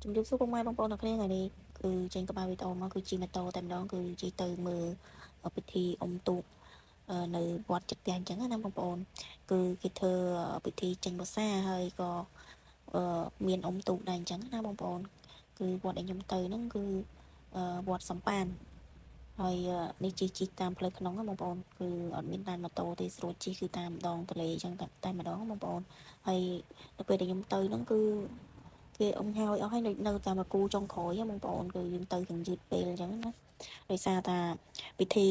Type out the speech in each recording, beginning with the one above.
ជំរាបសួរពុកម៉ែបងប្អូនទាំងគ្នាថ្ងៃនេះគឺចេញក្បាលវីដេអូមកគឺជាម៉ូតូតែម្ដងគឺជិះទៅមើលពិធីអុំទូកនៅវត្តចិត្តផ្ទះអញ្ចឹងណាបងប្អូនគឺគេធ្វើពិធីចេញវស្សាហើយក៏មានអុំទូកដែរអញ្ចឹងណាបងប្អូនគឺវត្តដែលខ្ញុំទៅហ្នឹងគឺវត្តសំប៉ានហើយនេះជិះតាមផ្លូវក្នុងណាបងប្អូនគឺអត់មានតាមម៉ូតូទេស្រួលជិះគឺតាមដងទន្លេអញ្ចឹងតែម្ដងបងប្អូនហើយនៅពេលដែលខ្ញុំទៅហ្នឹងគឺគេអុំហើយអស់ហើយនៅតែមកគូចុងក្រោយបងប្អូនគឺយើងទៅទាំងយឺតពេលអញ្ចឹងណាដោយសារថាពិធី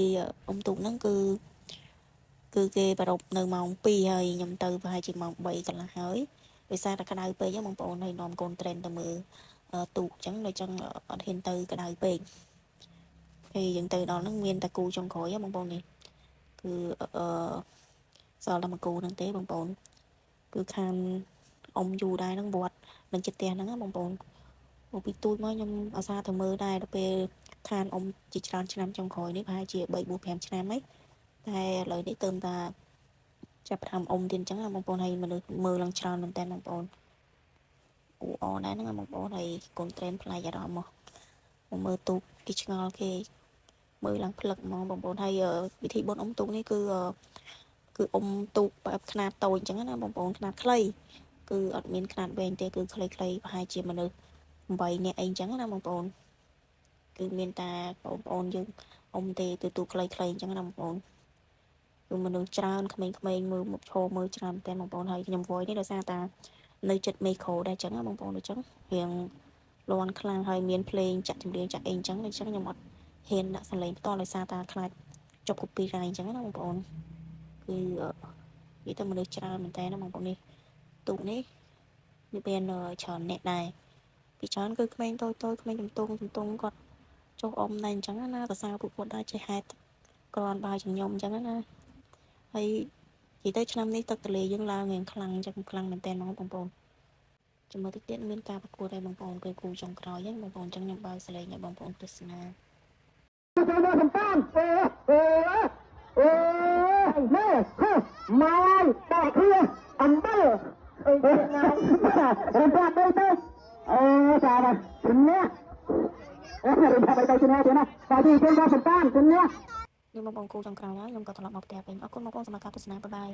អុំទូកហ្នឹងគឺគេប្រារព្ធនៅម៉ោង2ហើយខ្ញុំទៅប្រហែលជាម៉ោង3កន្លះហើយដោយសារតែក្តៅពេកបងប្អូនហើយនាំកូនត្រេនទៅមើលទូកអញ្ចឹងនៅចឹងអត់ហ៊ានទៅក្តៅពេកហើយយើងទៅដល់ហ្នឹងមានតែគូចុងក្រោយបងប្អូននេះគឺសល់តែមួយគូហ្នឹងទេបងប្អូនគឺខានអុំយូរដែរហ្នឹងវត្តនឹងចិត្តផ្ទះហ្នឹងបងប្អូនពីទូចមកខ្ញុំអាសាទៅមើលដែរដល់ពេលខានអុំជាច្រើនឆ្នាំចុងក្រោយនេះប្រហែលជា3 4 5ឆ្នាំហើយតែឥឡូវនេះទើបតាចាប់ផ្ដើមអុំទៀតអញ្ចឹងបងប្អូនហើយមនុស្សមើលឡើងច្រើនមែនតើបងប្អូនអដែរហ្នឹងបងប្អូនហើយកូនត្រេនផ្លែអារម្មណ៍មកមើលទូកគេឆ្ងល់គេមើលឡើងផ្លឹកហ្មងបងប្អូនហើយវិធីបុណ្យអុំទូកនេះគឺអុំទូកបែបខ្នាតតូចអញ្ចឹងណាបងប្អូនខ្នាតខ្លីគឺអត់មានខ្នាតវែងទេគឺខ្លីៗប្រហែលជាមនុស្ស8នាក់អីអញ្ចឹងណាបងប្អូនគឺមានតែបងប្អូនយើងអុំទេទូខ្លីៗអញ្ចឹងណាបងប្អូនគឺមនុស្សច្រើនក្មេងៗមើលមុខឈរមើលច្រើនតែបងប្អូនហើយខ្ញុំវយនេះដោយសារតានៅចិត្តមេក្រូដែរអញ្ចឹងណាបងប្អូនអញ្ចឹងរៀងលាន់ខ្លាំងហើយមានភ្លេងចាក់ចម្រៀងចាក់អីអញ្ចឹងខ្ញុំអត់ហ៊ានដាក់សលេងផ្ទាល់ដោយសារតាខ្លាចជាប់ copyright អញ្ចឹងណាបងប្អូនគឺនិយាយទៅមនុស្សច្រើនមែនតើណាបងប្អូននេះទូកនេះមានច្រើនអ្នកដែរពីច្រើនគឺក្មេងតូចក្មេងជំទង់គាត់ចុះអុំដែរអញ្ចឹងណាប្រសាពួកគាត់ដែរចេះហែតក្រាន់បាយជាខ្ញុំអញ្ចឹងណាហើយនិយាយទៅឆ្នាំនេះទឹកទន្លេយើងឡើងយ៉ាងខ្លាំងអញ្ចឹងខ្លាំងមែនតើបងប្អូនចំណុចទៀតមានការប្រកួតដែរបងប្អូនគឺគូចុងក្រោយហ្នឹងបងប្អូនអញ្ចឹងខ្ញុំបើកសលេងឲ្យបងប្អូនទស្សនាសំតាមនេះមកតោះគ្នាអំបិលអីគេណារំខានទៅចាណាជំនះរំខានទៅជំនះទេណាតែទីគេសំតាមជំនះនេះបងប្អូនគូចុងក្រោយហើយខ្ញុំក៏ត្រឡប់មកផ្ទះវិញអរគុណបងប្អូនសម្រាប់ការទស្សនាបាយបាយ